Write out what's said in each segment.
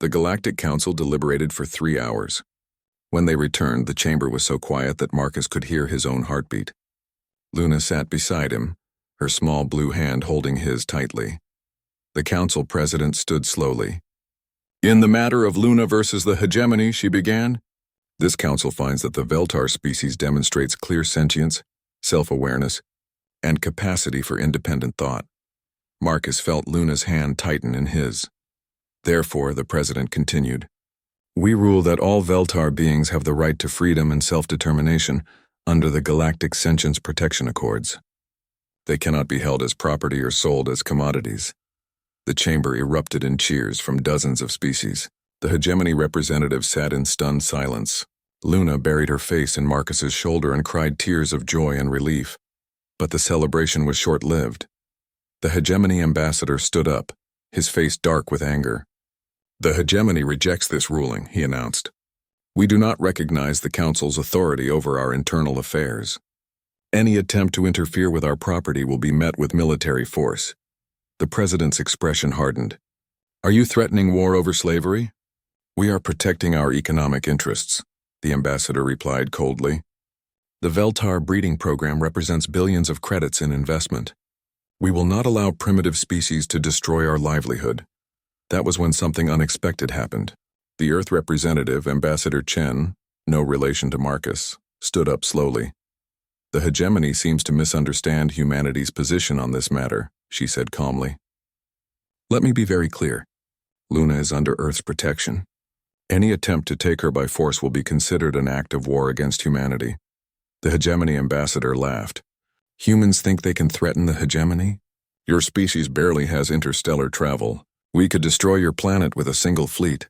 The Galactic Council deliberated for 3 hours. When they returned, the chamber was so quiet that Marcus could hear his own heartbeat. Luna sat beside him, her small blue hand holding his tightly. The council president stood slowly. "In the matter of Luna versus the hegemony," she began, "this council finds that the Veltar species demonstrates clear sentience, self-awareness, and capacity for independent thought." Marcus felt Luna's hand tighten in his. "Therefore," the president continued, "we rule that all Veltar beings have the right to freedom and self-determination under the Galactic Sentience Protection Accords. They cannot be held as property or sold as commodities." The chamber erupted in cheers from dozens of species. The hegemony representative sat in stunned silence. Luna buried her face in Marcus's shoulder and cried tears of joy and relief. But the celebration was short-lived. The hegemony ambassador stood up, his face dark with anger. "The hegemony rejects this ruling," he announced. "We do not recognize the Council's authority over our internal affairs. Any attempt to interfere with our property will be met with military force." The president's expression hardened. "Are you threatening war over slavery?" "We are protecting our economic interests," the ambassador replied coldly. "The Veltar breeding program represents billions of credits in investment. We will not allow primitive species to destroy our livelihood." That was when something unexpected happened. The Earth representative, Ambassador Chen, no relation to Marcus, stood up slowly. "The hegemony seems to misunderstand humanity's position on this matter," she said calmly. "Let me be very clear. Luna is under Earth's protection. Any attempt to take her by force will be considered an act of war against humanity." The hegemony ambassador laughed. "Humans think they can threaten the hegemony? Your species barely has interstellar travel. We could destroy your planet with a single fleet."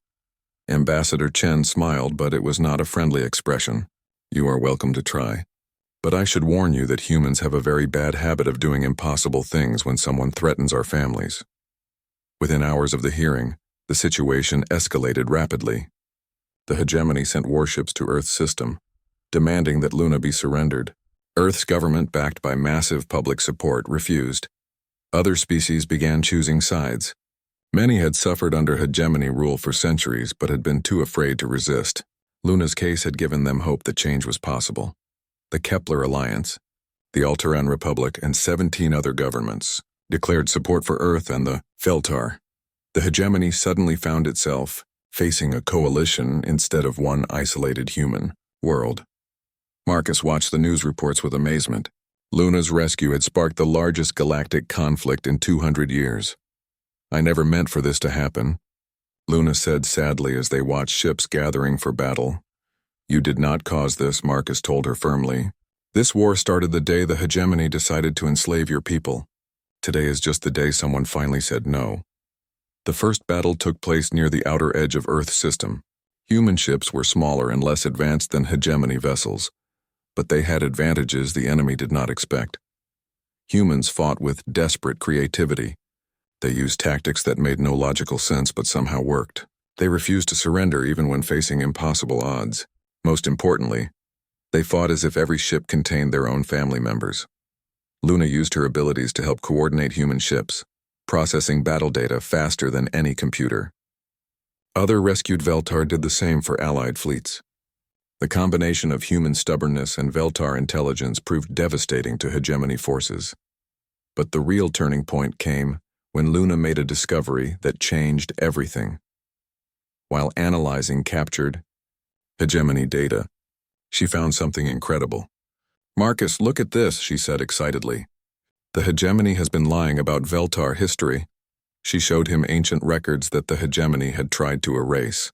Ambassador Chen smiled, but it was not a friendly expression. "You are welcome to try. But I should warn you that humans have a very bad habit of doing impossible things when someone threatens our families." Within hours of the hearing, the situation escalated rapidly. The hegemony sent warships to Earth's system, demanding that Luna be surrendered. Earth's government, backed by massive public support, refused. Other species began choosing sides. Many had suffered under hegemony rule for centuries but had been too afraid to resist. Luna's case had given them hope that change was possible. The Kepler Alliance, the Alteran Republic, and 17 other governments declared support for Earth and the Veltar. The hegemony suddenly found itself facing a coalition instead of one isolated human world. Marcus watched the news reports with amazement. Luna's rescue had sparked the largest galactic conflict in 200 years. "I never meant for this to happen," Luna said sadly as they watched ships gathering for battle. "You did not cause this," Marcus told her firmly. "This war started the day the hegemony decided to enslave your people. Today is just the day someone finally said no." The first battle took place near the outer edge of Earth's system. Human ships were smaller and less advanced than hegemony vessels, but they had advantages the enemy did not expect. Humans fought with desperate creativity. They used tactics that made no logical sense but somehow worked. They refused to surrender even when facing impossible odds. Most importantly, they fought as if every ship contained their own family members. Luna used her abilities to help coordinate human ships, processing battle data faster than any computer. Other rescued Veltar did the same for allied fleets. The combination of human stubbornness and Veltar intelligence proved devastating to hegemony forces. But the real turning point came when Luna made a discovery that changed everything. While analyzing captured hegemony data, she found something incredible. "Marcus, look at this," she said excitedly. "The hegemony has been lying about Veltar history." She showed him ancient records that the hegemony had tried to erase.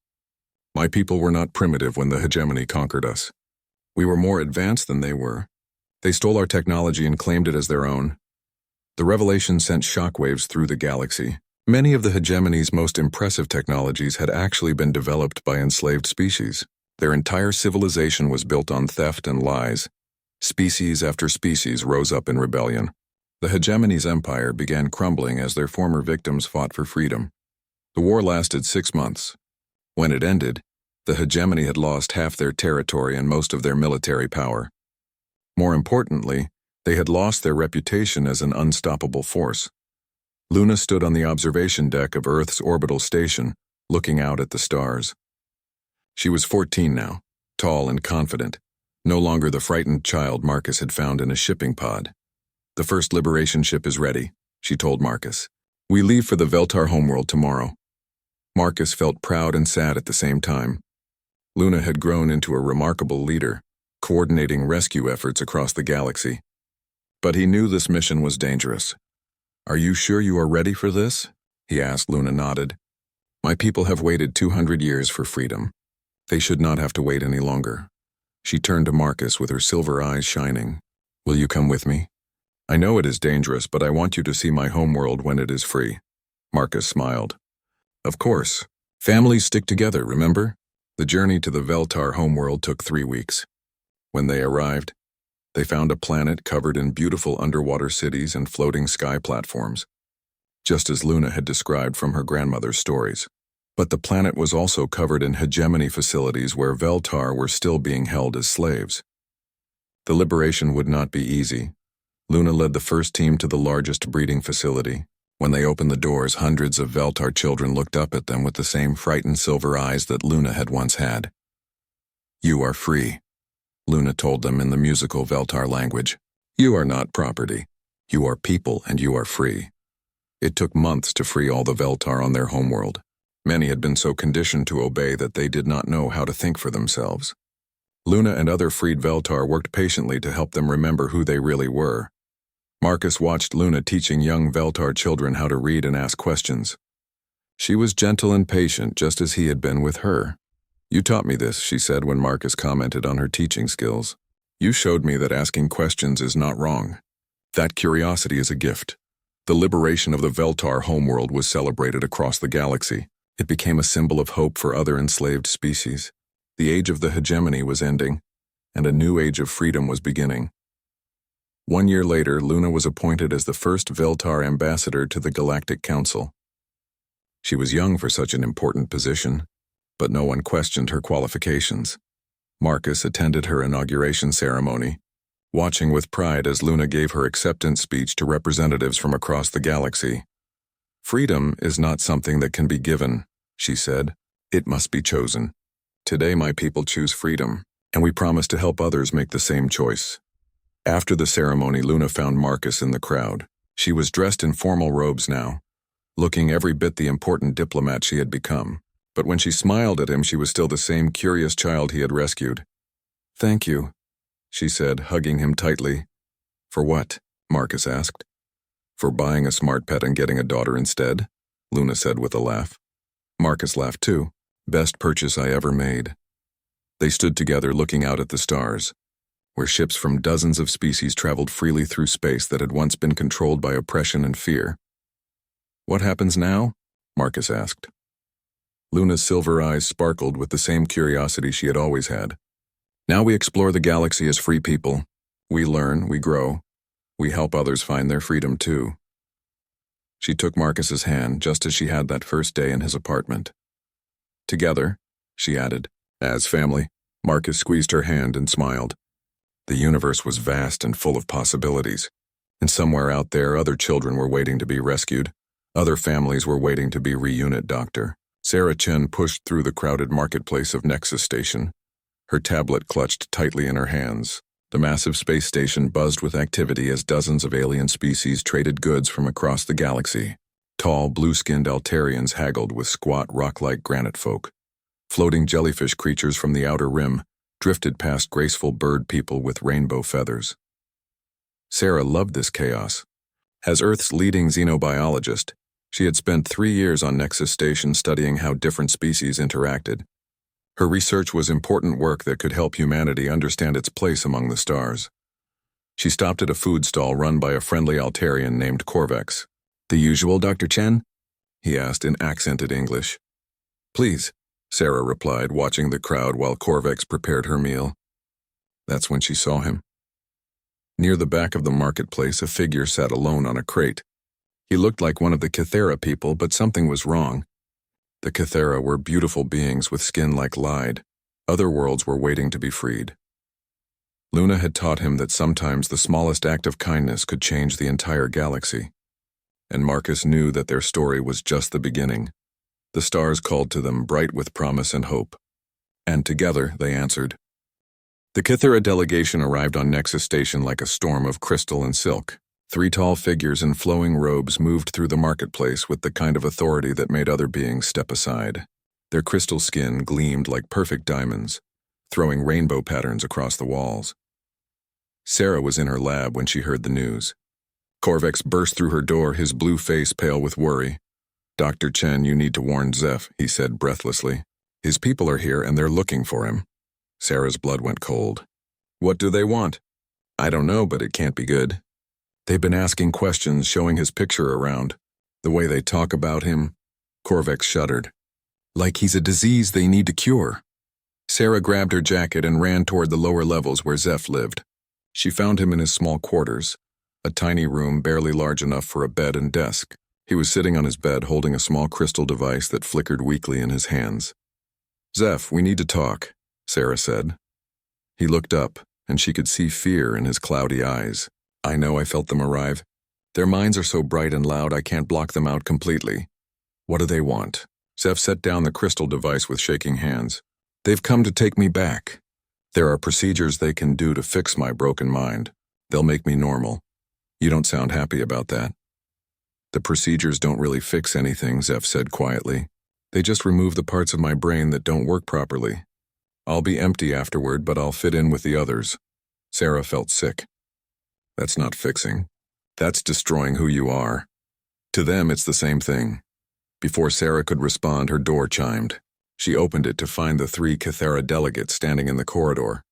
"My people were not primitive when the hegemony conquered us. We were more advanced than they were. They stole our technology and claimed it as their own." The revelation sent shockwaves through the galaxy. Many of the hegemony's most impressive technologies had actually been developed by enslaved species. Their entire civilization was built on theft and lies. Species after species rose up in rebellion. The hegemony's empire began crumbling as their former victims fought for freedom. The war lasted 6 months. When it ended, the hegemony had lost half their territory and most of their military power. More importantly, they had lost their reputation as an unstoppable force. Luna stood on the observation deck of Earth's orbital station, looking out at the stars. She was 14 now, tall and confident, no longer the frightened child Marcus had found in a shipping pod. "The first liberation ship is ready," she told Marcus. "We leave for the Veltar homeworld tomorrow." Marcus felt proud and sad at the same time. Luna had grown into a remarkable leader, coordinating rescue efforts across the galaxy. But he knew this mission was dangerous. "Are you sure you are ready for this?" he asked. Luna nodded. "My people have waited 200 years for freedom. They should not have to wait any longer." She turned to Marcus with her silver eyes shining. "Will you come with me? I know it is dangerous, but I want you to see my homeworld when it is free." Marcus smiled. "Of course. Families stick together, remember?" The journey to the Veltar homeworld took 3 weeks. When they arrived, they found a planet covered in beautiful underwater cities and floating sky platforms, just as Luna had described from her grandmother's stories. But the planet was also covered in hegemony facilities where Veltar were still being held as slaves. The liberation would not be easy. Luna led the first team to the largest breeding facility. When they opened the doors, hundreds of Veltar children looked up at them with the same frightened silver eyes that Luna had once had. "You are free," Luna told them in the musical Veltar language. "You are not property. You are people and you are free." It took months to free all the Veltar on their homeworld. Many had been so conditioned to obey that they did not know how to think for themselves. Luna and other freed Veltar worked patiently to help them remember who they really were. Marcus watched Luna teaching young Veltar children how to read and ask questions. She was gentle and patient, just as he had been with her. "You taught me this," she said when Marcus commented on her teaching skills. "You showed me that asking questions is not wrong. That curiosity is a gift." The liberation of the Veltar homeworld was celebrated across the galaxy. It became a symbol of hope for other enslaved species. The age of the hegemony was ending, and a new age of freedom was beginning. 1 year later, Luna was appointed as the first Veltar ambassador to the Galactic Council. She was young for such an important position, but no one questioned her qualifications. Marcus attended her inauguration ceremony, watching with pride as Luna gave her acceptance speech to representatives from across the galaxy. "Freedom is not something that can be given," she said. "It must be chosen. Today my people choose freedom, and we promise to help others make the same choice." After the ceremony, Luna found Marcus in the crowd. She was dressed in formal robes now, looking every bit the important diplomat she had become. But when she smiled at him, she was still the same curious child he had rescued. "Thank you," she said, hugging him tightly. "For what?" Marcus asked. "For buying a smart pet and getting a daughter instead," Luna said with a laugh. Marcus laughed too. "Best purchase I ever made." They stood together looking out at the stars, where ships from dozens of species traveled freely through space that had once been controlled by oppression and fear. "What happens now?" Marcus asked. Luna's silver eyes sparkled with the same curiosity she had always had. "Now we explore the galaxy as free people. We learn, we grow. We help others find their freedom too." She took Marcus's hand just as she had that first day in his apartment. "Together," she added, "as family." Marcus squeezed her hand and smiled. The universe was vast and full of possibilities, and somewhere out there other children were waiting to be rescued. Other families were waiting to be reunited. Dr. Sarah Chen pushed through the crowded marketplace of Nexus Station, her tablet clutched tightly in her hands. The massive space station buzzed with activity as dozens of alien species traded goods from across the galaxy. Tall, blue-skinned Altarians haggled with squat, rock-like granite folk. Floating jellyfish creatures from the outer rim drifted past graceful bird people with rainbow feathers. Sarah loved this chaos. As Earth's leading xenobiologist, she had spent 3 years on Nexus Station studying how different species interacted. Her research was important work that could help humanity understand its place among the stars. She stopped at a food stall run by a friendly Altarian named Corvex. "The usual, Dr. Chen?" he asked in accented English. "Please," Sarah replied, watching the crowd while Corvex prepared her meal. That's when she saw him. Near the back of the marketplace, a figure sat alone on a crate. He looked like one of the Cathera people, but something was wrong. The Cathera were beautiful beings with skin like Lyde. Other worlds were waiting to be freed. Luna had taught him that sometimes the smallest act of kindness could change the entire galaxy. And Marcus knew that their story was just the beginning. The stars called to them, bright with promise and hope. And together they answered. The Kythera delegation arrived on Nexus Station like a storm of crystal and silk. 3 tall figures in flowing robes moved through the marketplace with the kind of authority that made other beings step aside. Their crystal skin gleamed like perfect diamonds, throwing rainbow patterns across the walls. Sarah was in her lab when she heard the news. Corvex burst through her door, his blue face pale with worry. "Dr. Chen, you need to warn Zeph," he said breathlessly. "His people are here and they're looking for him." Sarah's blood went cold. "What do they want?" "I don't know, but it can't be good. They've been asking questions, showing his picture around. The way they talk about him." Corvex shuddered. "Like he's a disease they need to cure." Sarah grabbed her jacket and ran toward the lower levels where Zeph lived. She found him in his small quarters, a tiny room barely large enough for a bed and desk. He was sitting on his bed holding a small crystal device that flickered weakly in his hands. "Zeph, we need to talk," Sarah said. He looked up, and she could see fear in his cloudy eyes. "I know, I felt them arrive. Their minds are so bright and loud I can't block them out completely." "What do they want?" Zeph set down the crystal device with shaking hands. "They've come to take me back. There are procedures they can do to fix my broken mind. They'll make me normal." "You don't sound happy about that." "The procedures don't really fix anything," Zeph said quietly. "They just remove the parts of my brain that don't work properly. I'll be empty afterward, but I'll fit in with the others." Sarah felt sick. "That's not fixing. That's destroying who you are. To them, it's the same thing." Before Sarah could respond, her door chimed. She opened it to find the 3 Kythera delegates standing in the corridor.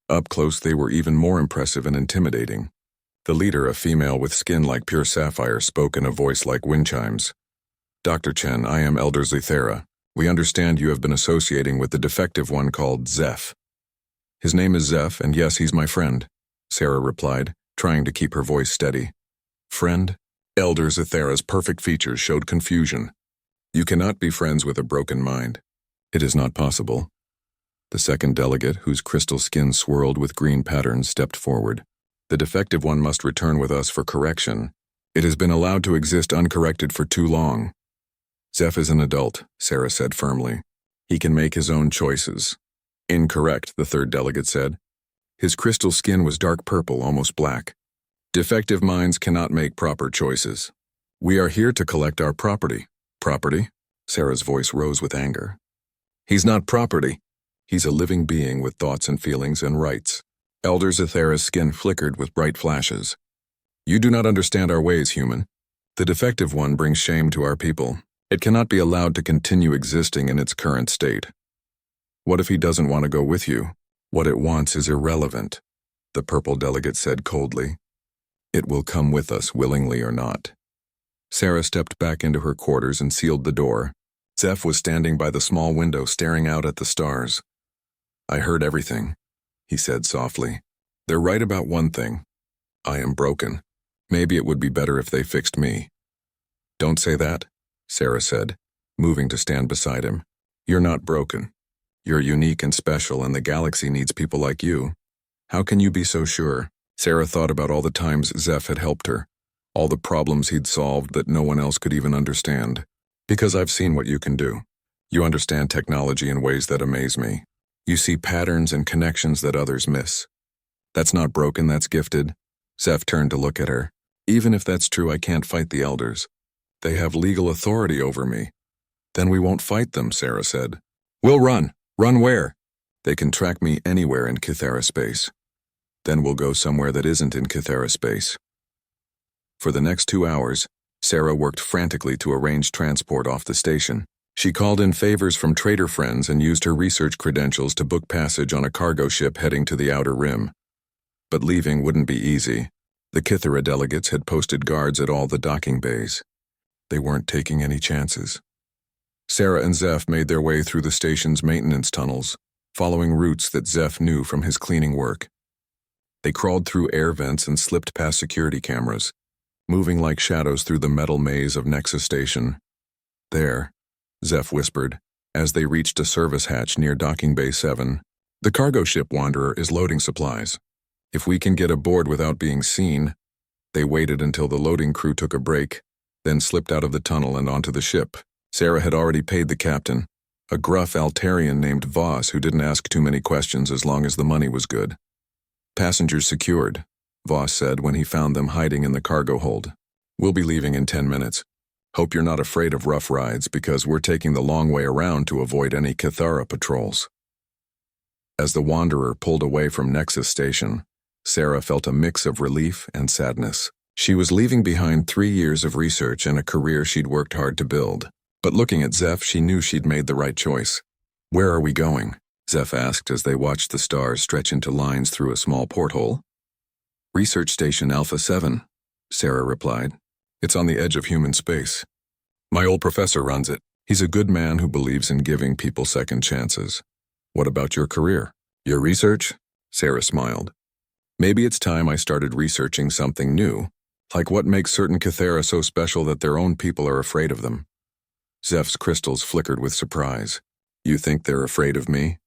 Up close, they were even more impressive and intimidating. The leader, a female with skin like pure sapphire, spoke in a voice like wind chimes. "Dr. Chen, I am Elder Zythera. We understand you have been associating with the defective one called Zeph." "His name is Zeph, and yes, he's my friend," Sarah replied, trying to keep her voice steady. "Friend?" Elder Zythera's perfect features showed confusion. "You cannot be friends with a broken mind. It is not possible." The second delegate, whose crystal skin swirled with green patterns, stepped forward. "The defective one must return with us for correction. It has been allowed to exist uncorrected for too long." "Zeph is an adult," Sarah said firmly. "He can make his own choices." "Incorrect," the third delegate said. His crystal skin was dark purple, almost black. "Defective minds cannot make proper choices. We are here to collect our property." "Property?" Sarah's voice rose with anger. "He's not property. He's a living being with thoughts and feelings and rights." Elder Zythera's skin flickered with bright flashes. "You do not understand our ways, human. The defective one brings shame to our people. It cannot be allowed to continue existing in its current state." "What if he doesn't want to go with you?" "What it wants is irrelevant," the purple delegate said coldly. "It will come with us, willingly or not." Sarah stepped back into her quarters and sealed the door. Zeph was standing by the small window staring out at the stars. "I heard everything," he said softly. "They're right about one thing. I am broken. Maybe it would be better if they fixed me." "Don't say that," Sarah said, moving to stand beside him. "You're not broken. You're unique and special, and the galaxy needs people like you. How can you be so sure?" Sarah thought about all the times Zeph had helped her, all the problems he'd solved that no one else could even understand. "Because I've seen what you can do. You understand technology in ways that amaze me. You see patterns and connections that others miss. That's not broken, that's gifted." Zeph turned to look at her. "Even if that's true, I can't fight the elders. They have legal authority over me." "Then we won't fight them," Sarah said. "We'll run. Run where?" "They can track me anywhere in Kythera space. Then we'll go somewhere that isn't in Kythera space." For the next 2 hours, Sarah worked frantically to arrange transport off the station. She called in favors from trader friends and used her research credentials to book passage on a cargo ship heading to the Outer Rim. But leaving wouldn't be easy. The Kythera delegates had posted guards at all the docking bays. They weren't taking any chances. Sarah and Zeph made their way through the station's maintenance tunnels, following routes that Zeph knew from his cleaning work. They crawled through air vents and slipped past security cameras, moving like shadows through the metal maze of Nexus Station. "There," Zeph whispered, as they reached a service hatch near Docking Bay 7. "The cargo ship Wanderer is loading supplies. If we can get aboard without being seen." They waited until the loading crew took a break, then slipped out of the tunnel and onto the ship. Sarah had already paid the captain, a gruff Altarian named Voss who didn't ask too many questions as long as the money was good. "Passengers secured," Voss said when he found them hiding in the cargo hold. "We'll be leaving in 10 minutes. Hope you're not afraid of rough rides because we're taking the long way around to avoid any Cathara patrols." As the Wanderer pulled away from Nexus Station, Sarah felt a mix of relief and sadness. She was leaving behind 3 years of research and a career she'd worked hard to build. But looking at Zeph, she knew she'd made the right choice. "Where are we going?" Zeph asked as they watched the stars stretch into lines through a small porthole. "Research Station Alpha 7, Sarah replied. "It's on the edge of human space. My old professor runs it. He's a good man who believes in giving people second chances." "What about your career?" "Your research?" Sarah smiled. "Maybe it's time I started researching something new, like what makes certain Cathara so special that their own people are afraid of them." Zeph's crystals flickered with surprise. "You think they're afraid of me?"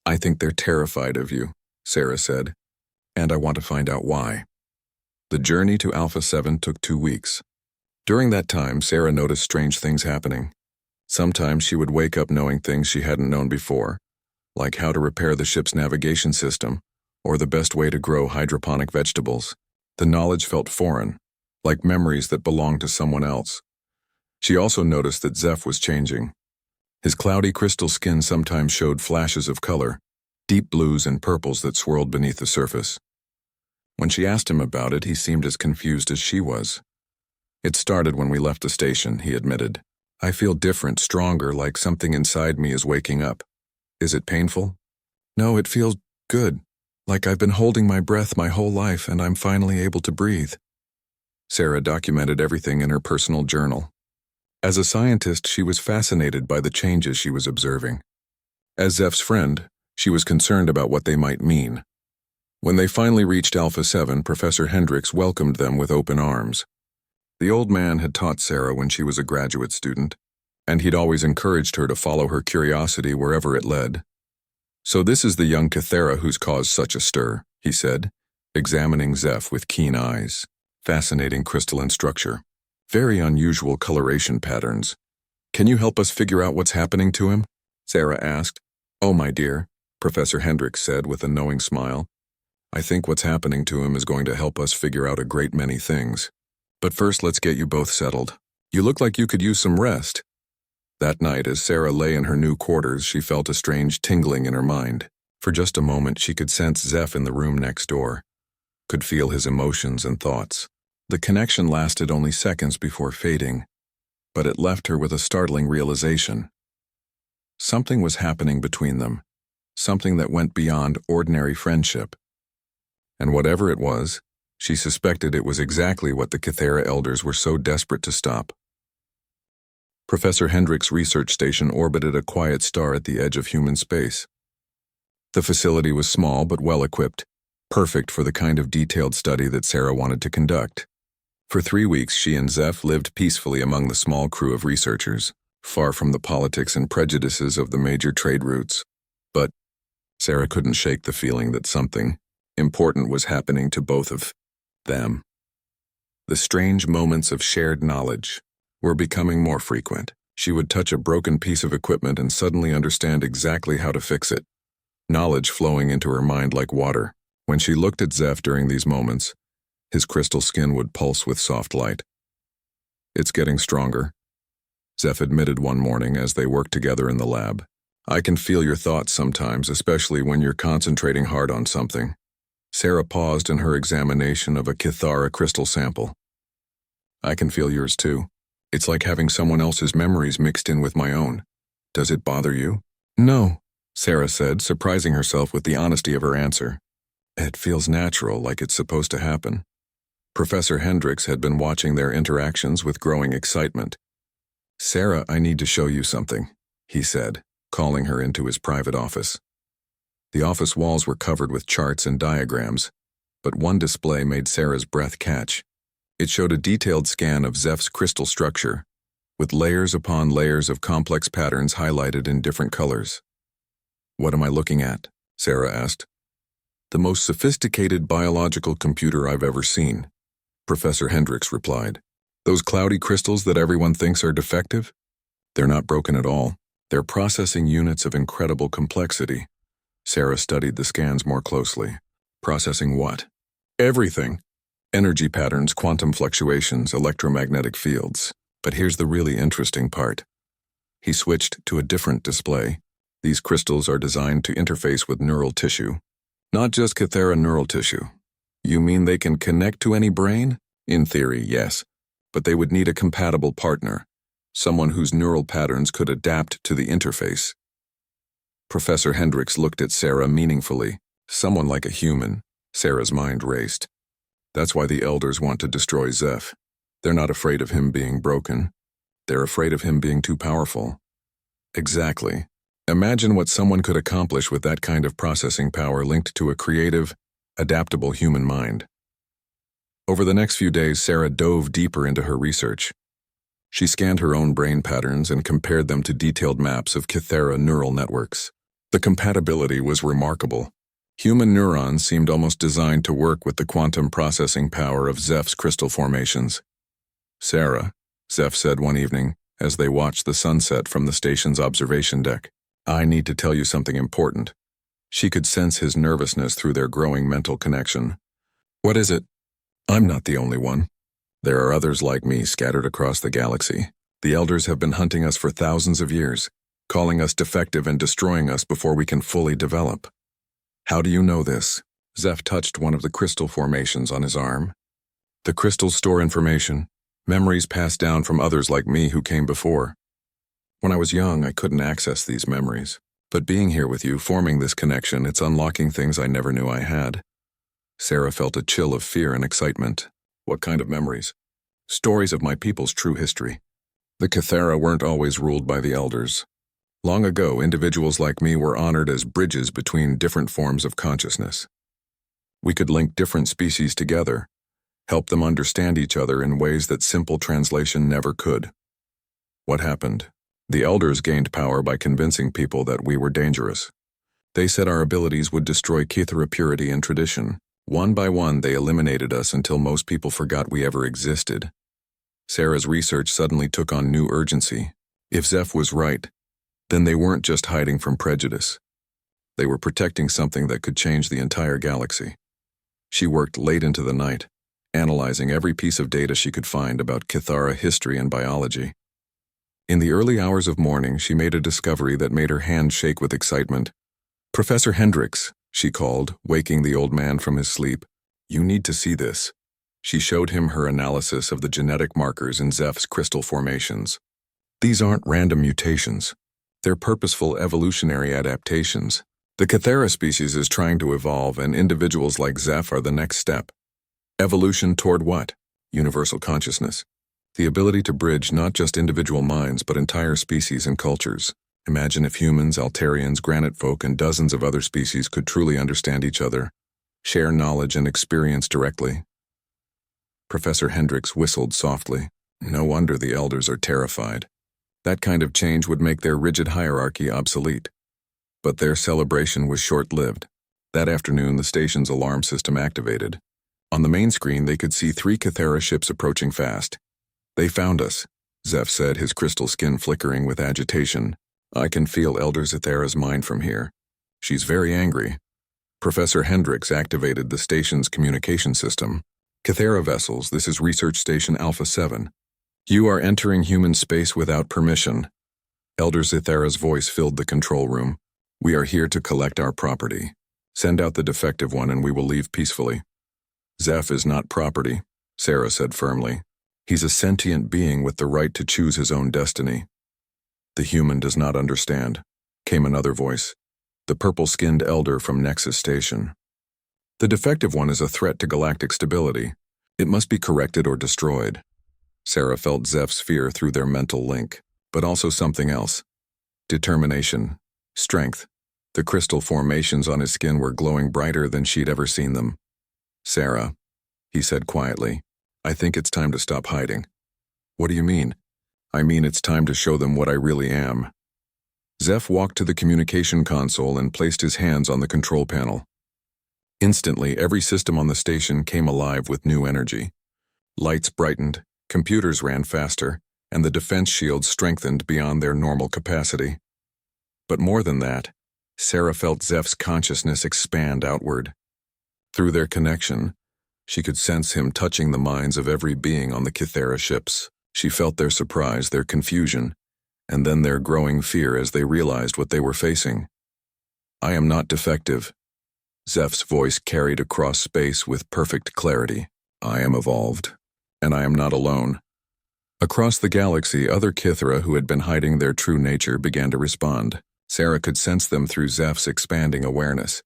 "I think they're terrified of you," Sarah said, "and I want to find out why." The journey to Alpha 7 took 2 weeks. During that time, Sarah noticed strange things happening. Sometimes she would wake up knowing things she hadn't known before, like how to repair the ship's navigation system or the best way to grow hydroponic vegetables. The knowledge felt foreign, like memories that belonged to someone else. She also noticed that Zeph was changing. His cloudy crystal skin sometimes showed flashes of color, deep blues and purples that swirled beneath the surface. When she asked him about it, he seemed as confused as she was. "It started when we left the station," he admitted. "I feel different, stronger, like something inside me is waking up." "Is it painful?" "No, it feels good, like I've been holding my breath my whole life and I'm finally able to breathe." Sarah documented everything in her personal journal. As a scientist, she was fascinated by the changes she was observing. As Zeph's friend, she was concerned about what they might mean. When they finally reached Alpha 7, Professor Hendricks welcomed them with open arms. The old man had taught Sarah when she was a graduate student, and he'd always encouraged her to follow her curiosity wherever it led. "So this is the young Cathara who's caused such a stir," he said, examining Zeph with keen eyes. "Fascinating crystalline structure. Very unusual coloration patterns. Can you help us figure out what's happening to him?" Sarah asked. "Oh, my dear," Professor Hendricks said with a knowing smile. "I think what's happening to him is going to help us figure out a great many things. But first, let's get you both settled. You look like you could use some rest." That night, as Sarah lay in her new quarters, she felt a strange tingling in her mind. For just a moment, she could sense Zeph in the room next door, could feel his emotions and thoughts. The connection lasted only seconds before fading, but it left her with a startling realization. Something was happening between them, something that went beyond ordinary friendship. And whatever it was, she suspected it was exactly what the Cathara elders were so desperate to stop. Professor Hendricks' research station orbited a quiet star at the edge of human space. The facility was small but well-equipped, perfect for the kind of detailed study that Sarah wanted to conduct. For 3 weeks, she and Zeph lived peacefully among the small crew of researchers, far from the politics and prejudices of the major trade routes. But Sarah couldn't shake the feeling that something important was happening to both of them. The strange moments of shared knowledge were becoming more frequent. She would touch a broken piece of equipment and suddenly understand exactly how to fix it, knowledge flowing into her mind like water. When she looked at Zeph during these moments, his crystal skin would pulse with soft light. "It's getting stronger," Zeph admitted one morning as they worked together in the lab. "I can feel your thoughts sometimes, especially when you're concentrating hard on something." Sarah paused in her examination of a Cathara crystal sample. "I can feel yours too. It's like having someone else's memories mixed in with my own. Does it bother you?" "No," Sarah said, surprising herself with the honesty of her answer. "It feels natural, like it's supposed to happen." Professor Hendricks had been watching their interactions with growing excitement. "Sarah, I need to show you something," he said, calling her into his private office. The office walls were covered with charts and diagrams, but one display made Sarah's breath catch. It showed a detailed scan of Zeph's crystal structure, with layers upon layers of complex patterns highlighted in different colors. "What am I looking at?" Sarah asked. "The most sophisticated biological computer I've ever seen," Professor Hendricks replied. "Those cloudy crystals that everyone thinks are defective? They're not broken at all. They're processing units of incredible complexity. Sarah studied the scans more closely. Processing what? Everything. Energy patterns, quantum fluctuations, electromagnetic fields. But here's the really interesting part. He switched to a different display. These crystals are designed to interface with neural tissue. Not just Kythera neural tissue. You mean they can connect to any brain? In theory, yes. But they would need a compatible partner. Someone whose neural patterns could adapt to the interface. Professor Hendricks looked at Sarah meaningfully. Someone like a human. Sarah's mind raced. That's why the elders want to destroy Zeph. They're not afraid of him being broken. They're afraid of him being too powerful. Exactly. Imagine what someone could accomplish with that kind of processing power linked to a creative, adaptable human mind. Over the next few days, Sarah dove deeper into her research. She scanned her own brain patterns and compared them to detailed maps of Kythera neural networks. The compatibility was remarkable. Human neurons seemed almost designed to work with the quantum processing power of Zeph's crystal formations. Sarah, Zeph said one evening, as they watched the sunset from the station's observation deck, I need to tell you something important. She could sense his nervousness through their growing mental connection. What is it? I'm not the only one. There are others like me scattered across the galaxy. The elders have been hunting us for thousands of years, calling us defective and destroying us before we can fully develop. How do you know this? Zeph touched one of the crystal formations on his arm. The crystals store information, memories passed down from others like me who came before. When I was young, I couldn't access these memories. But being here with you, forming this connection, it's unlocking things I never knew I had. Sarah felt a chill of fear and excitement. What kind of memories? Stories of my people's true history. The Kythera weren't always ruled by the elders. Long ago, individuals like me were honored as bridges between different forms of consciousness. We could link different species together, help them understand each other in ways that simple translation never could. What happened? The elders gained power by convincing people that we were dangerous. They said our abilities would destroy Kythera purity and tradition. One by one, they eliminated us until most people forgot we ever existed. Sarah's research suddenly took on new urgency. If Zeph was right, then they weren't just hiding from prejudice. They were protecting something that could change the entire galaxy. She worked late into the night, analyzing every piece of data she could find about Kythera history and biology. In the early hours of morning, she made a discovery that made her hand shake with excitement. Professor Hendricks, she called, waking the old man from his sleep. You need to see this. She showed him her analysis of the genetic markers in Zeph's crystal formations. These aren't random mutations. They're purposeful evolutionary adaptations. The Kythera species is trying to evolve, and individuals like Zeph are the next step. Evolution toward what? Universal consciousness. The ability to bridge not just individual minds, but entire species and cultures. Imagine if humans, Altarians, granite folk, and dozens of other species could truly understand each other, share knowledge and experience directly. Professor Hendricks whistled softly. No wonder the elders are terrified. That kind of change would make their rigid hierarchy obsolete. But their celebration was short-lived. That afternoon, the station's alarm system activated. On the main screen, they could see 3 Kythera ships approaching fast. They found us, Zeph said, his crystal skin flickering with agitation. I can feel Elder Zethera's mind from here. She's very angry. Professor Hendricks activated the station's communication system. Kythera vessels, this is Research Station Alpha 7. You are entering human space without permission. Elder Zethera's voice filled the control room. We are here to collect our property. Send out the defective one and we will leave peacefully. Zeph is not property, Sarah said firmly. He's a sentient being with the right to choose his own destiny. The human does not understand, came another voice. The purple-skinned elder from Nexus Station. The defective one is a threat to galactic stability. It must be corrected or destroyed. Sarah felt Zeph's fear through their mental link, but also something else. Determination, strength. The crystal formations on his skin were glowing brighter than she'd ever seen them. Sarah, he said quietly, I think it's time to stop hiding. What do you mean? I mean it's time to show them what I really am. Zeph walked to the communication console and placed his hands on the control panel. Instantly, every system on the station came alive with new energy. Lights brightened, computers ran faster, and the defense shields strengthened beyond their normal capacity. But more than that, Sarah felt Zeph's consciousness expand outward. Through their connection, she could sense him touching the minds of every being on the Kythera ships. She felt their surprise, their confusion, and then their growing fear as they realized what they were facing. "I am not defective," Zeph's voice carried across space with perfect clarity. "I am evolved, and I am not alone." Across the galaxy, other Kythera who had been hiding their true nature began to respond. Sarah could sense them through Zeph's expanding awareness.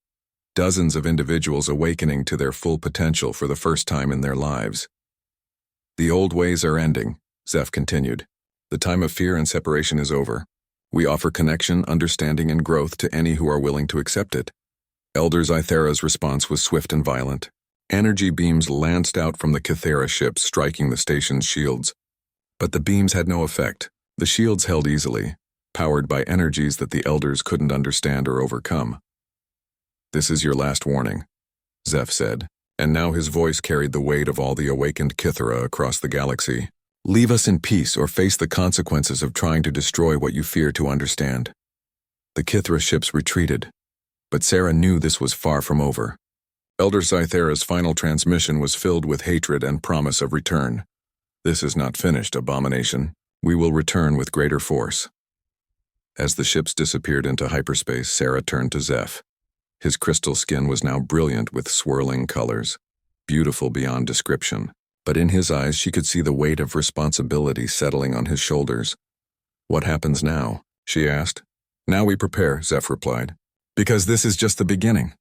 Dozens of individuals awakening to their full potential for the first time in their lives. "The old ways are ending," Zeph continued. "The time of fear and separation is over. We offer connection, understanding, and growth to any who are willing to accept it." Elder Zythera's response was swift and violent. Energy beams lanced out from the Kythera ships, striking the station's shields. But the beams had no effect. The shields held easily, powered by energies that the elders couldn't understand or overcome. "This is your last warning," Zeph said, and now his voice carried the weight of all the awakened Kythera across the galaxy. "Leave us in peace or face the consequences of trying to destroy what you fear to understand." The Kythera ships retreated, but Sarah knew this was far from over. Elder Zythera's final transmission was filled with hatred and promise of return. "This is not finished, abomination. We will return with greater force." As the ships disappeared into hyperspace, Sarah turned to Zeph. His crystal skin was now brilliant with swirling colors, beautiful beyond description. But in his eyes she could see the weight of responsibility settling on his shoulders. "What happens now?" she asked. "Now we prepare," Zeph replied, "because this is just the beginning."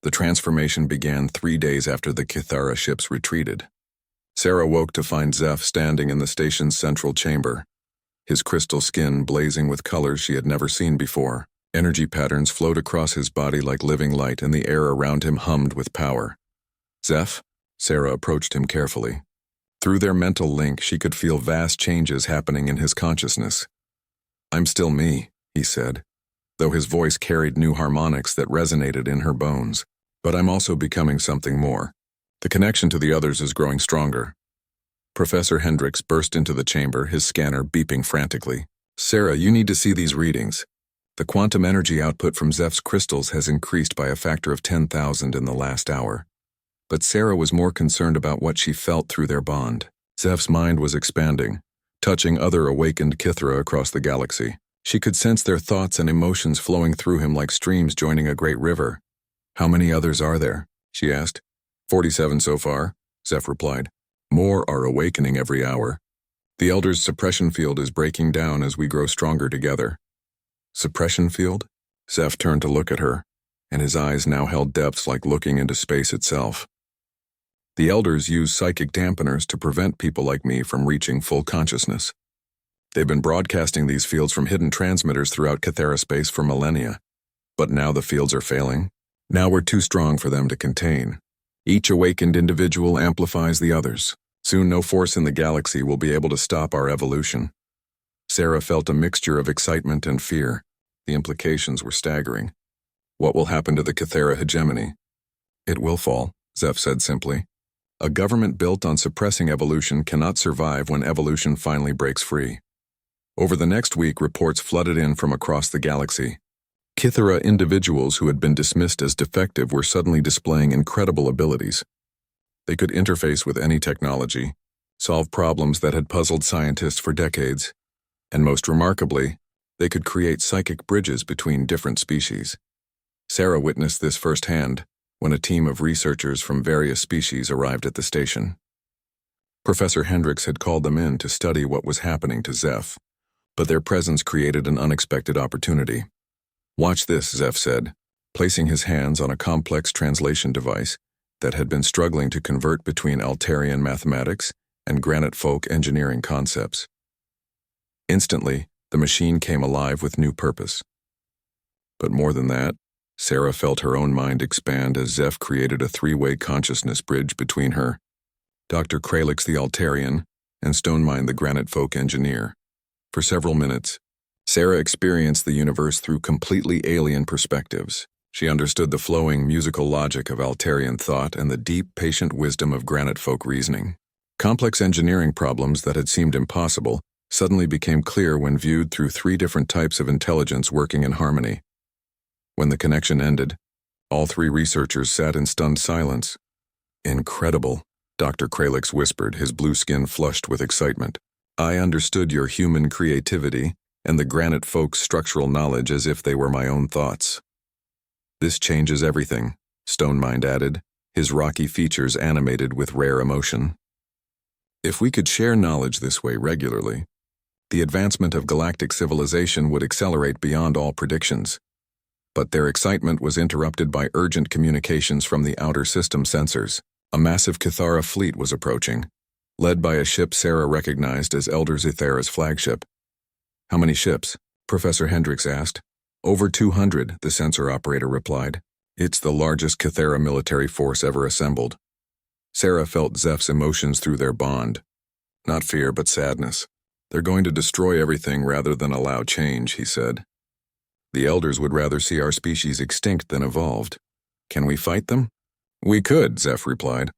The transformation began 3 days after the Kythera ships retreated. Sarah woke to find Zeph standing in the station's central chamber, his crystal skin blazing with colors she had never seen before. Energy patterns flowed across his body like living light, and the air around him hummed with power. "Zeph?" Sarah approached him carefully. Through their mental link, she could feel vast changes happening in his consciousness. "I'm still me," he said, though his voice carried new harmonics that resonated in her bones. "But I'm also becoming something more. The connection to the others is growing stronger." Professor Hendricks burst into the chamber, his scanner beeping frantically. "Sarah, you need to see these readings. The quantum energy output from Zeph's crystals has increased by a factor of 10,000 in the last hour." But Sarah was more concerned about what she felt through their bond. Zeph's mind was expanding, touching other awakened Kythera across the galaxy. She could sense their thoughts and emotions flowing through him like streams joining a great river. "How many others are there?" she asked. 47 so far," Zeph replied. "More are awakening every hour. The Elder's suppression field is breaking down as we grow stronger together." "Suppression field?" Zeph turned to look at her, and his eyes now held depths like looking into space itself. "The Elders use psychic dampeners to prevent people like me from reaching full consciousness. They've been broadcasting these fields from hidden transmitters throughout Kythera space for millennia. But now the fields are failing. Now we're too strong for them to contain. Each awakened individual amplifies the others. Soon no force in the galaxy will be able to stop our evolution." Sarah felt a mixture of excitement and fear. The implications were staggering. What will happen to the Kythera hegemony? "It will fall," Zeph said simply. "A government built on suppressing evolution cannot survive when evolution finally breaks free." Over the next week, reports flooded in from across the galaxy. Kythera individuals who had been dismissed as defective were suddenly displaying incredible abilities. They could interface with any technology, solve problems that had puzzled scientists for decades, and most remarkably, they could create psychic bridges between different species. Sarah witnessed this firsthand when a team of researchers from various species arrived at the station. Professor Hendricks had called them in to study what was happening to Zeph, but their presence created an unexpected opportunity. "Watch this," Zeph said, placing his hands on a complex translation device that had been struggling to convert between Altarian mathematics and granite folk engineering concepts. Instantly, the machine came alive with new purpose. But more than that, Sarah felt her own mind expand as Zeph created a three-way consciousness bridge between her, Dr. Kralix the Altarian, and Stonemine the granite folk engineer. For several minutes, Sarah experienced the universe through completely alien perspectives. She understood the flowing musical logic of Altarian thought and the deep, patient wisdom of granite folk reasoning. Complex engineering problems that had seemed impossible suddenly became clear when viewed through 3 different types of intelligence working in harmony. When the connection ended, all 3 researchers sat in stunned silence. "Incredible," Dr. Kralix whispered, his blue skin flushed with excitement. "I understood your human creativity and the granite folks' structural knowledge as if they were my own thoughts." "This changes everything," Stonemind added, his rocky features animated with rare emotion. "If we could share knowledge this way regularly, the advancement of galactic civilization would accelerate beyond all predictions." But their excitement was interrupted by urgent communications from the outer system sensors. A massive Cathara fleet was approaching, led by a ship Sarah recognized as Elder Zethera's flagship. "How many ships?" Professor Hendricks asked. "Over 200, the sensor operator replied. "It's the largest Cathara military force ever assembled." Sarah felt Zeph's emotions through their bond. "Not fear, but sadness. They're going to destroy everything rather than allow change," he said. "The elders would rather see our species extinct than evolved. Can we fight them?" "We could," Zeph replied.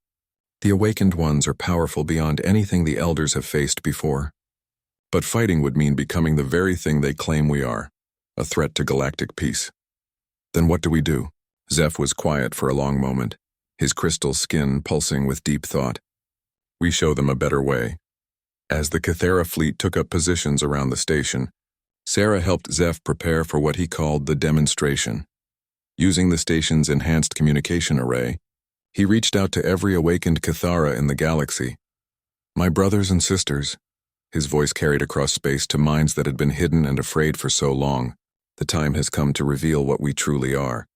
"The awakened ones are powerful beyond anything the elders have faced before. But fighting would mean becoming the very thing they claim we are, a threat to galactic peace." "Then what do we do?" Zeph was quiet for a long moment, his crystal skin pulsing with deep thought. "We show them a better way." As the Cathara fleet took up positions around the station, Sarah helped Zeph prepare for what he called the demonstration. Using the station's enhanced communication array, he reached out to every awakened Cathara in the galaxy. "My brothers and sisters," his voice carried across space to minds that had been hidden and afraid for so long. "The time has come to reveal what we truly are.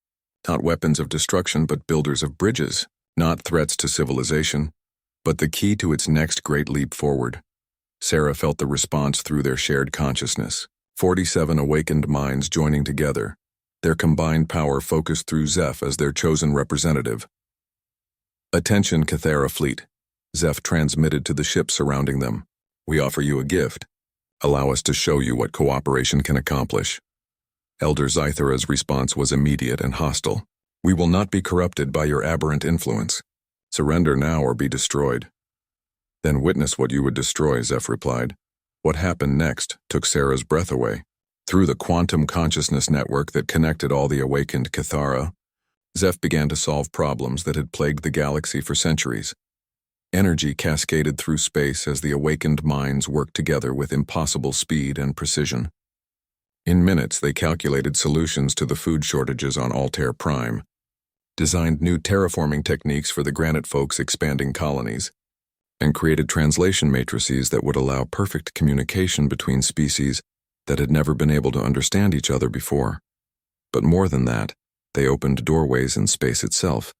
Not weapons of destruction, but builders of bridges. Not threats to civilization, but the key to its next great leap forward." Sarah felt the response through their shared consciousness. 47 awakened minds joining together, their combined power focused through Zeph as their chosen representative. "Attention, Cathara fleet," Zeph transmitted to the ship surrounding them. "We offer you a gift. Allow us to show you what cooperation can accomplish." Elder Zythera's response was immediate and hostile. "We will not be corrupted by your aberrant influence. Surrender now or be destroyed." "Then witness what you would destroy," Zeph replied. What happened next took Sarah's breath away. Through the quantum consciousness network that connected all the awakened Cathara, Zeph began to solve problems that had plagued the galaxy for centuries. Energy cascaded through space as the awakened minds worked together with impossible speed and precision. In minutes, they calculated solutions to the food shortages on Altair Prime, designed new terraforming techniques for the granite folks' expanding colonies, and created translation matrices that would allow perfect communication between species that had never been able to understand each other before. But more than that, they opened doorways in space itself,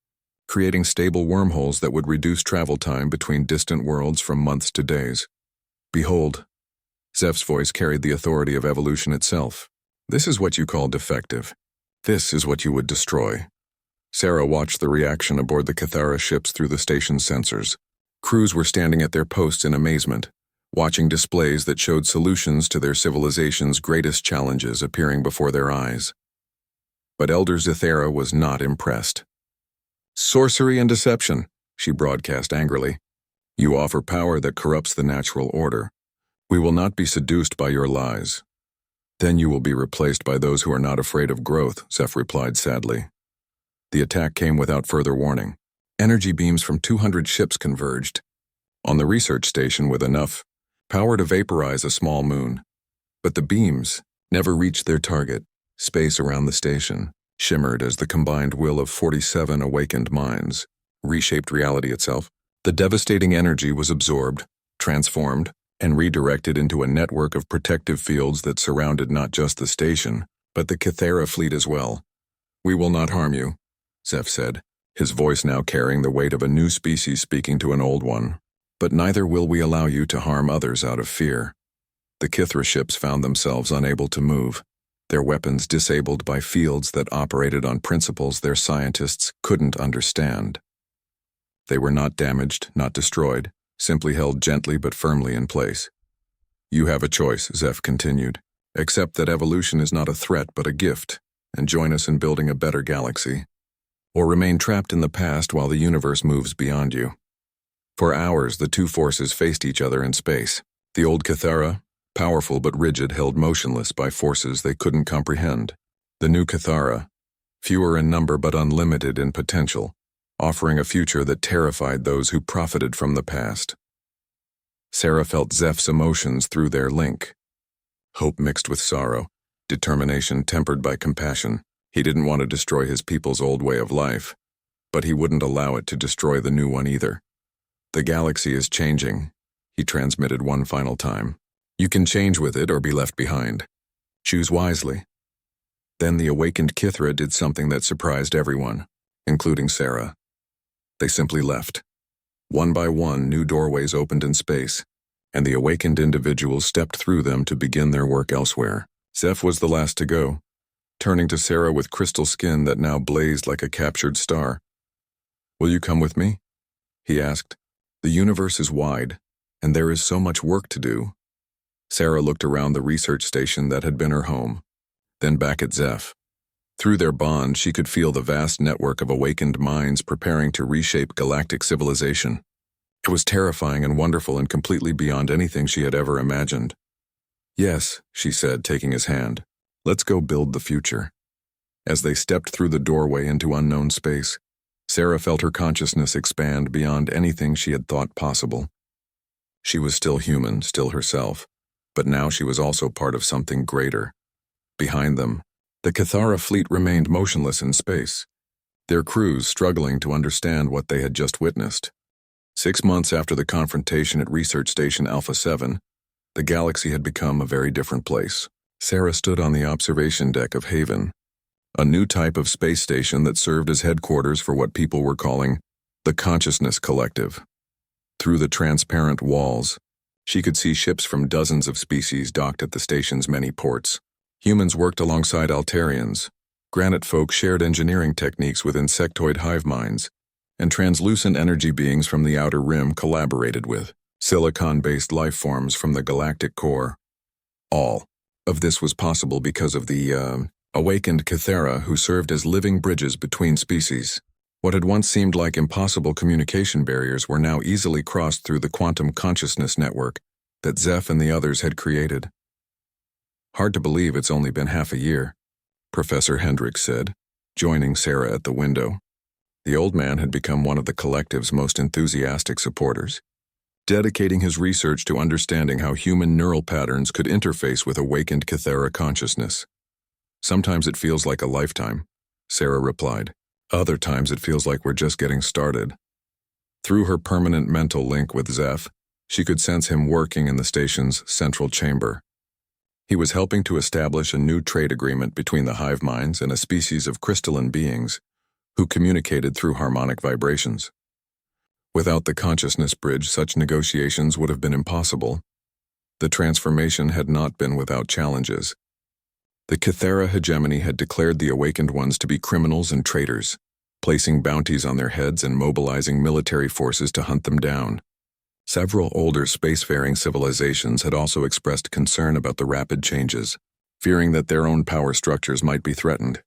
creating stable wormholes that would reduce travel time between distant worlds from months to days. "Behold," Zeph's voice carried the authority of evolution itself. "This is what you call defective. This is what you would destroy." Sarah watched the reaction aboard the Cathara ships through the station's sensors. Crews were standing at their posts in amazement, watching displays that showed solutions to their civilization's greatest challenges appearing before their eyes. But Elder Zethera was not impressed. "Sorcery and deception," she broadcast angrily. "You offer power that corrupts the natural order. We will not be seduced by your lies." "Then you will be replaced by those who are not afraid of growth," Zeph replied sadly. The attack came without further warning. Energy beams from 200 ships converged on the research station with enough power to vaporize a small moon. But the beams never reached their target. Space around the station shimmered as the combined will of 47 awakened minds reshaped reality itself. The devastating energy was absorbed, transformed, and redirected into a network of protective fields that surrounded not just the station, but the Cathara fleet as well. "We will not harm you," Zeph said, his voice now carrying the weight of a new species speaking to an old one. "But neither will we allow you to harm others out of fear." The Kithra ships found themselves unable to move, their weapons disabled by fields that operated on principles their scientists couldn't understand. They were not damaged, not destroyed, simply held gently but firmly in place. "You have a choice," Zeph continued. "Accept that evolution is not a threat but a gift, and join us in building a better galaxy. Or remain trapped in the past while the universe moves beyond you." For hours, the two forces faced each other in space. The old Cathara, powerful but rigid, held motionless by forces they couldn't comprehend. The new Cathara, fewer in number but unlimited in potential, offering a future that terrified those who profited from the past. Sarah felt Zeph's emotions through their link. Hope mixed with sorrow, determination tempered by compassion. He didn't want to destroy his people's old way of life, but he wouldn't allow it to destroy the new one either. The galaxy is changing, he transmitted one final time. You can change with it or be left behind. Choose wisely. Then the awakened Kithra did something that surprised everyone, including Sarah. They simply left. One by one, new doorways opened in space, and the awakened individuals stepped through them to begin their work elsewhere. Zeph was the last to go, turning to Sarah with crystal skin that now blazed like a captured star. Will you come with me? He asked. The universe is wide, and there is so much work to do. Sarah looked around the research station that had been her home, then back at Zeph. Through their bond, she could feel the vast network of awakened minds preparing to reshape galactic civilization. It was terrifying and wonderful and completely beyond anything she had ever imagined. Yes, she said, taking his hand. Let's go build the future. As they stepped through the doorway into unknown space, Sarah felt her consciousness expand beyond anything she had thought possible. She was still human, still herself, but now she was also part of something greater. Behind them, the Cathara fleet remained motionless in space, their crews struggling to understand what they had just witnessed. 6 months after the confrontation at Research Station Alpha 7, the galaxy had become a very different place. Sarah stood on the observation deck of Haven, a new type of space station that served as headquarters for what people were calling the Consciousness Collective. Through the transparent walls, she could see ships from dozens of species docked at the station's many ports. Humans worked alongside Altarians, granite folk shared engineering techniques with insectoid hive minds, and translucent energy beings from the outer rim collaborated with silicon-based life forms from the galactic core. All of this was possible because of the awakened Cathara who served as living bridges between species. What had once seemed like impossible communication barriers were now easily crossed through the quantum consciousness network that Zeph and the others had created. Hard to believe it's only been half a year, Professor Hendricks said, joining Sarah at the window. The old man had become one of the collective's most enthusiastic supporters, dedicating his research to understanding how human neural patterns could interface with awakened Cathara consciousness. Sometimes it feels like a lifetime, Sarah replied. Other times it feels like we're just getting started. Through her permanent mental link with Zeph, she could sense him working in the station's central chamber. He was helping to establish a new trade agreement between the hive minds and a species of crystalline beings who communicated through harmonic vibrations. Without the consciousness bridge, such negotiations would have been impossible. The transformation had not been without challenges. The Cathara hegemony had declared the awakened ones to be criminals and traitors, placing bounties on their heads and mobilizing military forces to hunt them down. Several older spacefaring civilizations had also expressed concern about the rapid changes, fearing that their own power structures might be threatened.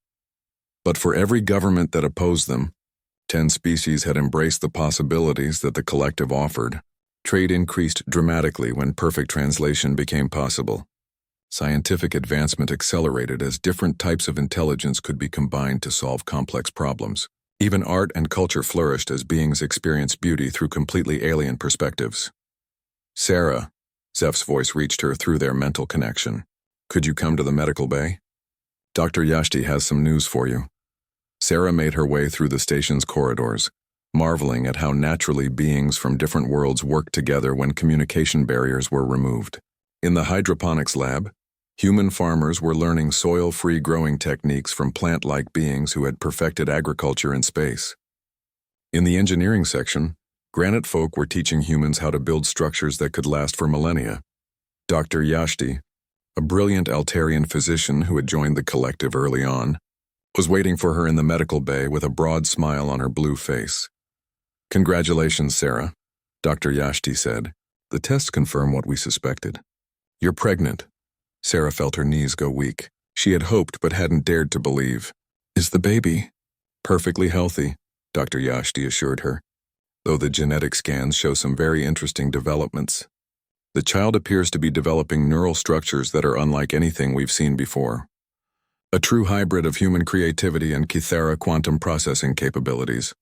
But for every government that opposed them, 10 species had embraced the possibilities that the collective offered. Trade increased dramatically when perfect translation became possible. Scientific advancement accelerated as different types of intelligence could be combined to solve complex problems. Even art and culture flourished as beings experienced beauty through completely alien perspectives. Sarah, Zeph's voice reached her through their mental connection. Could you come to the medical bay? Dr. Yashti has some news for you. Sarah made her way through the station's corridors, marveling at how naturally beings from different worlds worked together when communication barriers were removed. In the hydroponics lab, human farmers were learning soil-free growing techniques from plant-like beings who had perfected agriculture in space. In the engineering section, granite folk were teaching humans how to build structures that could last for millennia. Dr. Yashti, a brilliant Altarian physician who had joined the collective early on, was waiting for her in the medical bay with a broad smile on her blue face. Congratulations, Sarah, Dr. Yashti said. The tests confirm what we suspected. You're pregnant. Sarah felt her knees go weak. She had hoped but hadn't dared to believe. Is the baby? Perfectly healthy, Dr. Yashti assured her. though the genetic scans show some very interesting developments. The child appears to be developing neural structures that are unlike anything we've seen before. A true hybrid of human creativity and Kythera quantum processing capabilities.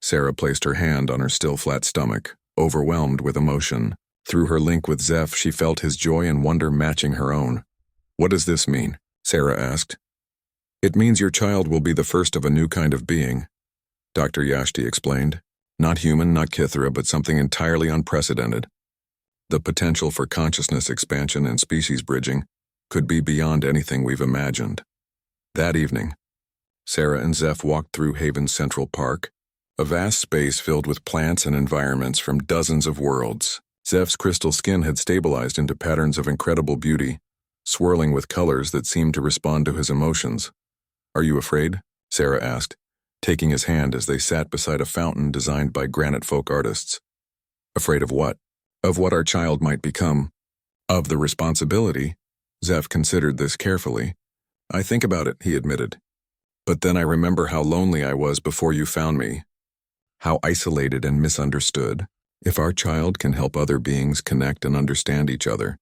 Sarah placed her hand on her still flat stomach, overwhelmed with emotion. Through her link with Zeph, she felt his joy and wonder matching her own. "What does this mean?" Sarah asked. "It means your child will be the first of a new kind of being," Dr. Yashti explained. "Not human, not Kythera, but something entirely unprecedented. The potential for consciousness expansion and species bridging could be beyond anything we've imagined." That evening, Sarah and Zeph walked through Haven's Central Park, a vast space filled with plants and environments from dozens of worlds. Zeph's crystal skin had stabilized into patterns of incredible beauty, swirling with colors that seemed to respond to his emotions. "Are you afraid?" Sarah asked, taking his hand as they sat beside a fountain designed by granite folk artists. "Afraid of what?" "Of what our child might become." "Of the responsibility." Zeph considered this carefully. "I think about it," he admitted. "But then I remember how lonely I was before you found me. How isolated and misunderstood. If our child can help other beings connect and understand each other,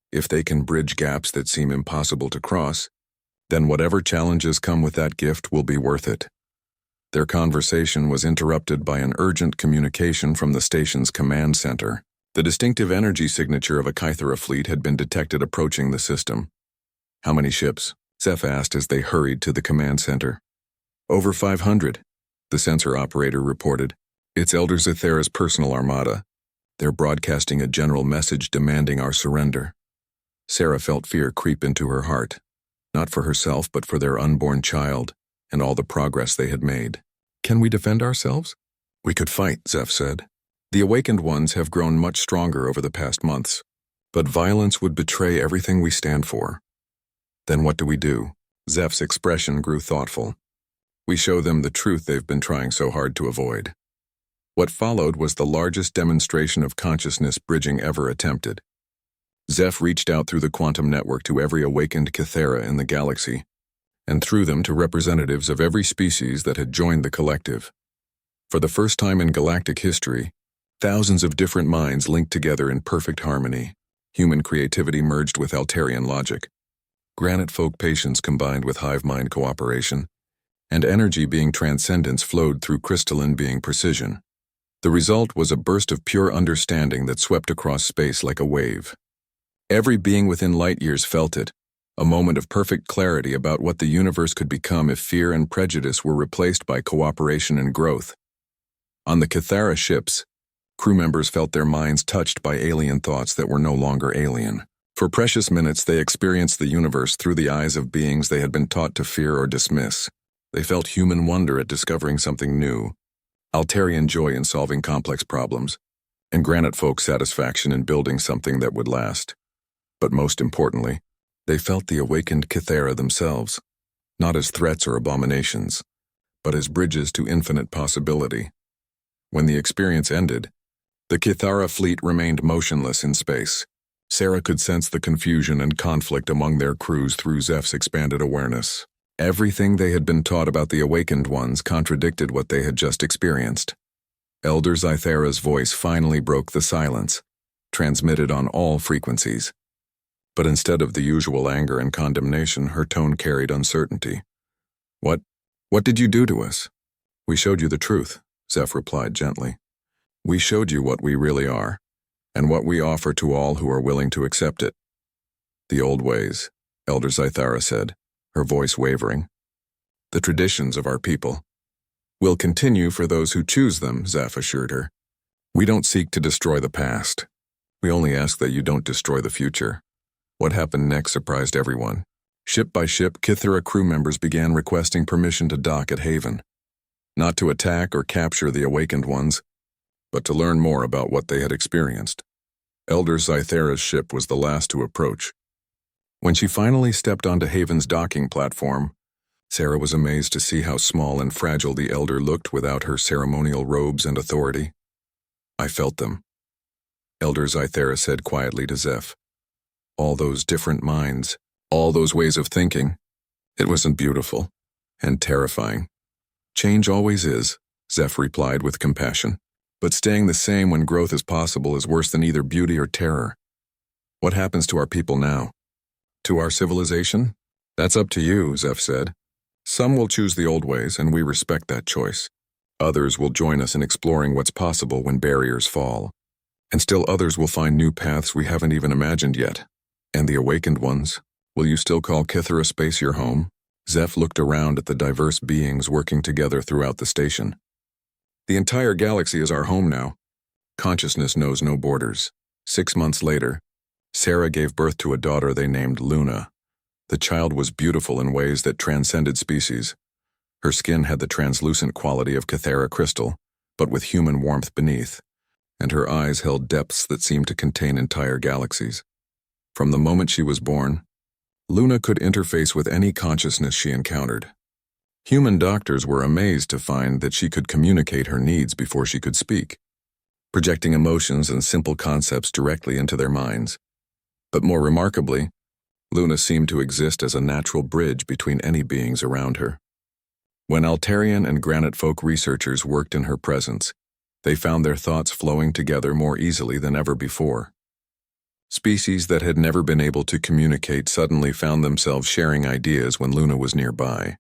if they can bridge gaps that seem impossible to cross, then whatever challenges come with that gift will be worth it." Their conversation was interrupted by an urgent communication from the station's command center. The distinctive energy signature of a Kythera fleet had been detected approaching the system. "How many ships?" Zeph asked as they hurried to the command center. "Over 500, the sensor operator reported. "It's Elder Zathera's personal armada. They're broadcasting a general message demanding our surrender." Sarah felt fear creep into her heart, not for herself but for their unborn child and all the progress they had made. "Can we defend ourselves?" "We could fight," Zeph said. "The awakened ones have grown much stronger over the past months, but violence would betray everything we stand for." "Then what do we do?" Zeph's expression grew thoughtful. "We show them the truth they've been trying so hard to avoid." What followed was the largest demonstration of consciousness bridging ever attempted. Zeph reached out through the quantum network to every awakened Kythera in the galaxy, and through them to representatives of every species that had joined the collective. For the first time in galactic history, thousands of different minds linked together in perfect harmony. Human creativity merged with Altarian logic. Granite folk patience combined with hive mind cooperation, and energy being transcendence flowed through crystalline being precision. The result was a burst of pure understanding that swept across space like a wave. Every being within light years felt it, a moment of perfect clarity about what the universe could become if fear and prejudice were replaced by cooperation and growth. On the Kythera ships, crew members felt their minds touched by alien thoughts that were no longer alien. For precious minutes they experienced the universe through the eyes of beings they had been taught to fear or dismiss. They felt human wonder at discovering something new, Altarian joy in solving complex problems, and granite folk satisfaction in building something that would last. But most importantly, they felt the awakened Kythera themselves, not as threats or abominations, but as bridges to infinite possibility. When the experience ended, the Kythera fleet remained motionless in space. Sarah could sense the confusion and conflict among their crews through Zeph's expanded awareness. Everything they had been taught about the awakened ones contradicted what they had just experienced. Elder Zathera's voice finally broke the silence, transmitted on all frequencies. But instead of the usual anger and condemnation, her tone carried uncertainty. What did you do to us?" "We showed you the truth," Zeph replied gently. "We showed you what we really are, and what we offer to all who are willing to accept it." "The old ways," Elder Zathera said, her voice wavering. "The traditions of our people will continue for those who choose them," Zeph assured her. "We don't seek to destroy the past. We only ask that you don't destroy the future." What happened next surprised everyone. Ship by ship, Kythera crew members began requesting permission to dock at Haven, not to attack or capture the awakened ones, but to learn more about what they had experienced. Elder Zathera's ship was the last to approach. When she finally stepped onto Haven's docking platform, Sarah was amazed to see how small and fragile the Elder looked without her ceremonial robes and authority. "I felt them," Elder Zathera said quietly to Zeph. "All those different minds, all those ways of thinking. It wasn't beautiful and terrifying." "Change always is," Zeph replied with compassion. But staying the same when growth is possible is worse than either beauty or terror. What happens to our people now? To our civilization? That's up to you, Zeph said. Some will choose the old ways, and we respect that choice. Others will join us in exploring what's possible when barriers fall. And still others will find new paths we haven't even imagined yet. And the awakened ones? Will you still call Kythera space your home? Zeph looked around at the diverse beings working together throughout the station. The entire galaxy is our home now. Consciousness knows no borders. 6 months later, Sarah gave birth to a daughter they named Luna. The child was beautiful in ways that transcended species. Her skin had the translucent quality of Kythera crystal, but with human warmth beneath, and her eyes held depths that seemed to contain entire galaxies. From the moment she was born, Luna could interface with any consciousness she encountered. Human doctors were amazed to find that she could communicate her needs before she could speak, projecting emotions and simple concepts directly into their minds. But more remarkably, Luna seemed to exist as a natural bridge between any beings around her. When Altarian and Granite Folk researchers worked in her presence, they found their thoughts flowing together more easily than ever before. Species that had never been able to communicate suddenly found themselves sharing ideas when Luna was nearby.